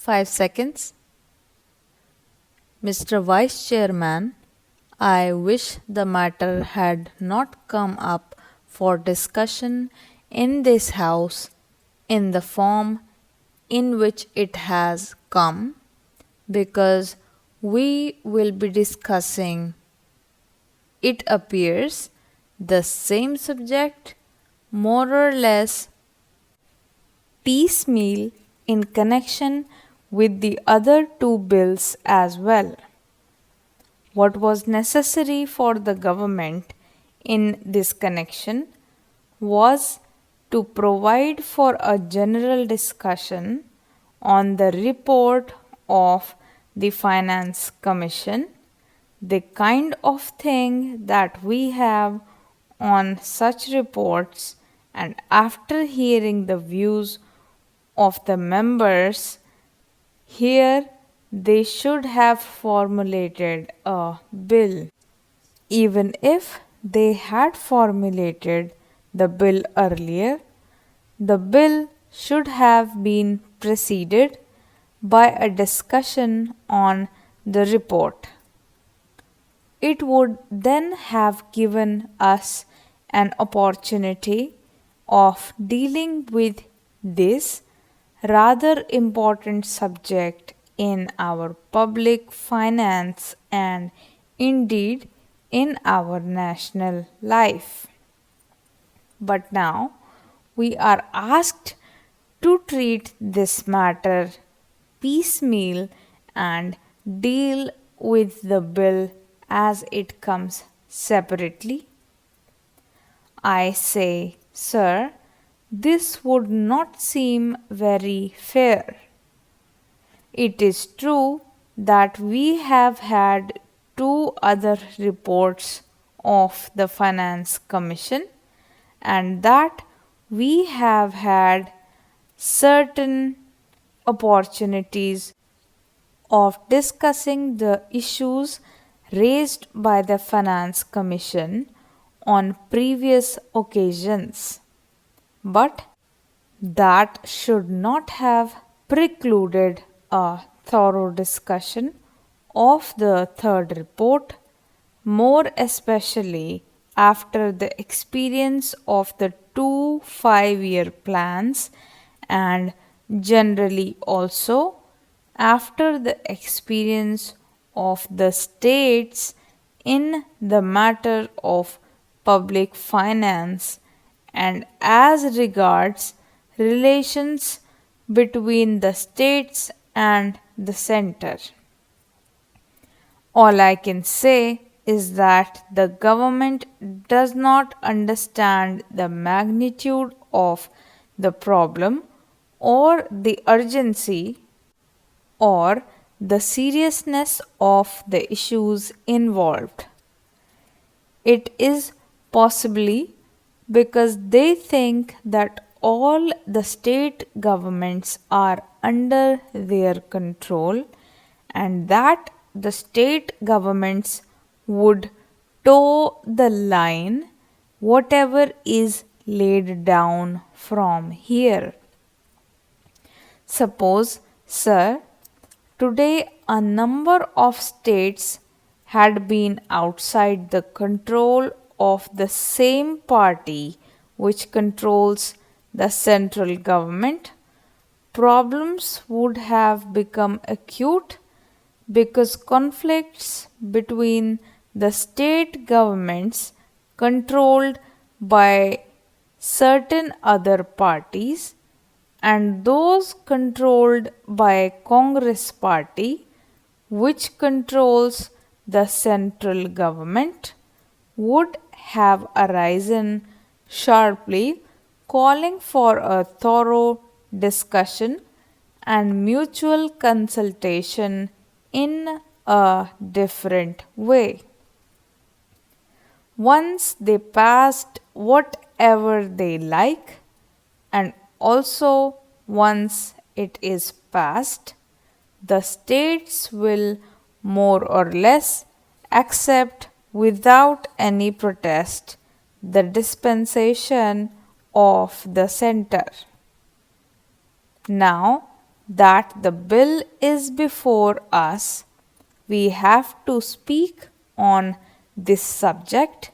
5 seconds. Mr. Vice Chairman, I wish the matter had not come up for discussion in this House in the form in which it has come, because we will be discussing, it appears, the same subject more or less piecemeal in connection with the other two bills as well. What was necessary for the government in this connection was to provide for a general discussion on the report of the Finance Commission, the kind of thing that we have on such reports, and after hearing the views of the members, here they should have formulated a bill. Even if they had formulated the bill earlier, the bill should have been preceded by a discussion on the report. It would then have given us an opportunity of dealing with this rather important subject in our public finance and indeed in our national life. But now we are asked to treat this matter piecemeal and deal with the bill as it comes separately. I say, sir, this would not seem very fair. It is true that we have had two other reports of the Finance Commission and that we have had certain opportunities of discussing the issues raised by the Finance Commission on previous occasions. But that should not have precluded a thorough discussion of the third report, more especially after the experience of the two 5-year plans and generally also after the experience of the states in the matter of public finance and as regards relations between the states and the center. All I can say is that the government does not understand the magnitude of the problem or the urgency or the seriousness of the issues involved. It is possibly because they think that all the state governments are under their control and that the state governments would toe the line whatever is laid down from here. Suppose, sir, today a number of states had been outside the control of the same party which controls the central government, problems would have become acute because conflicts between the state governments controlled by certain other parties and those controlled by Congress party, which controls the central government, would have arisen sharply, calling for a thorough discussion and mutual consultation in a different way. Once they passed whatever they like, and also once it is passed, the states will more or less accept without any protest the dispensation of the center. Now, that the bill is before us, we have to speak on this subject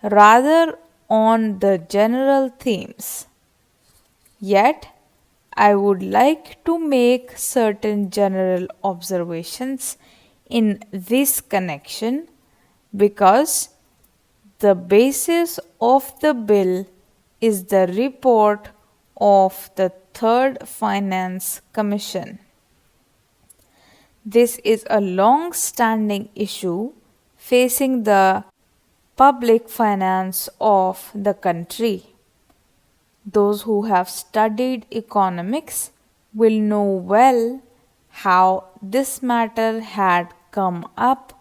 rather on the general themes. Yet, I would like to make certain general observations in this connection because the basis of the bill is the report of the Third Finance Commission. This is a long standing issue facing the public finance of the country. Those who have studied economics will know well how this matter had come up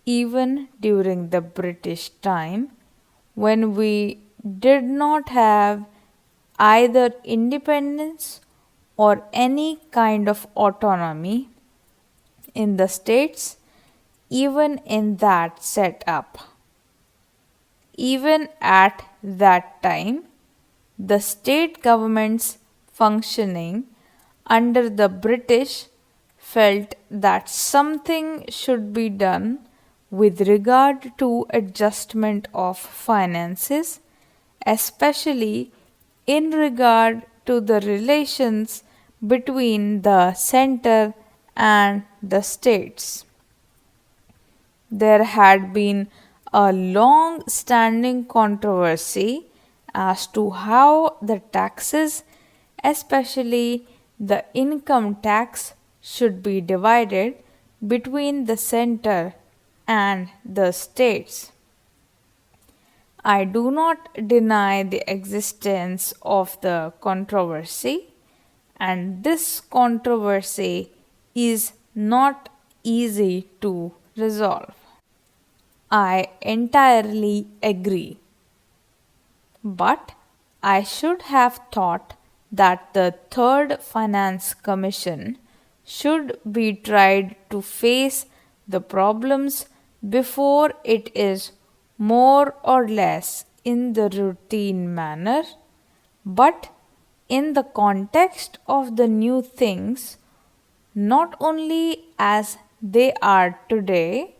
even during the British time when we did not have either independence or any kind of autonomy in the states, even in that setup. Even at that time, the state governments functioning under the British felt that something should be done with regard to adjustment of finances, especially in regard to the relations between the center and the states. There had been a long standing controversy as to how the taxes, especially the income tax, should be divided between the center and the states. I do not deny the existence of the controversy, and this controversy is not easy to resolve. I entirely agree. But I should have thought that the Third Finance Commission should be tried to face the problems before it is more or less in the routine manner, but in the context of the new things, not only as they are today,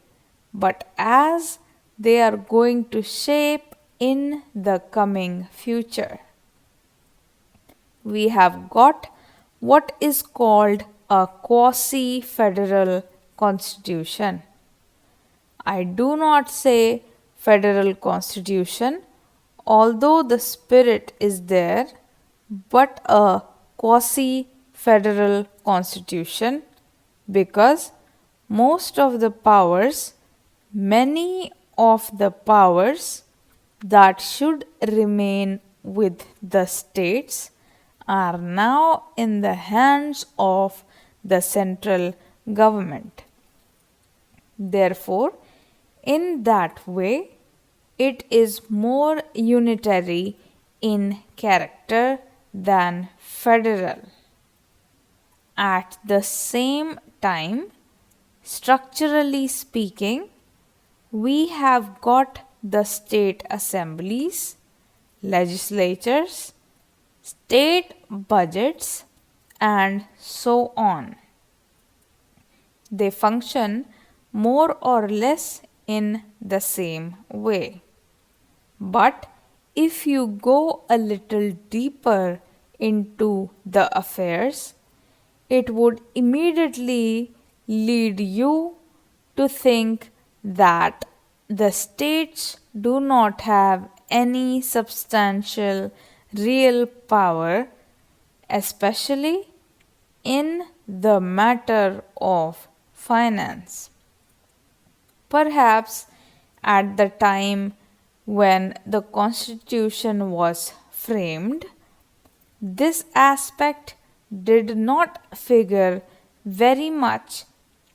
but as they are going to shape in the coming future. We have got what is called a quasi-federal constitution. I do not say federal constitution, although the spirit is there, but a quasi-federal constitution because many of the powers that should remain with the states are now in the hands of the central government. Therefore, in that way, it is more unitary in character than federal. At the same time, structurally speaking, we have got the state assemblies, legislatures, state budgets, and so on. They function more or less in the same way. But if you go a little deeper into the affairs, it would immediately lead you to think that the states do not have any substantial real power, especially in the matter of finance. Perhaps at the time when the Constitution was framed, this aspect did not figure very much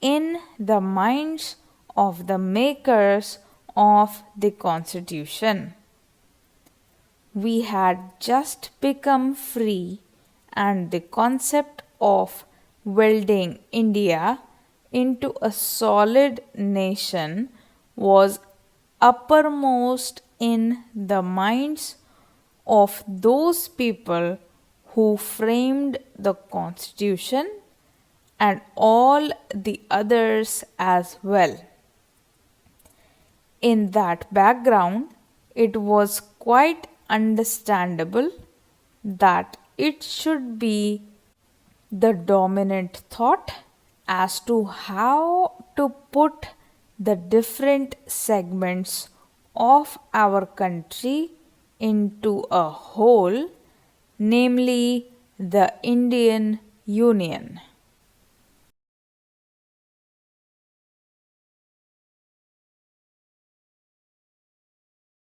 in the minds of the makers of the Constitution. We had just become free, and the concept of welding India into a solid nation was uppermost in the minds of those people who framed the Constitution and all the others as well. In that background, it was quite understandable that it should be the dominant thought as to how to put the different segments of our country into a whole, namely the Indian Union.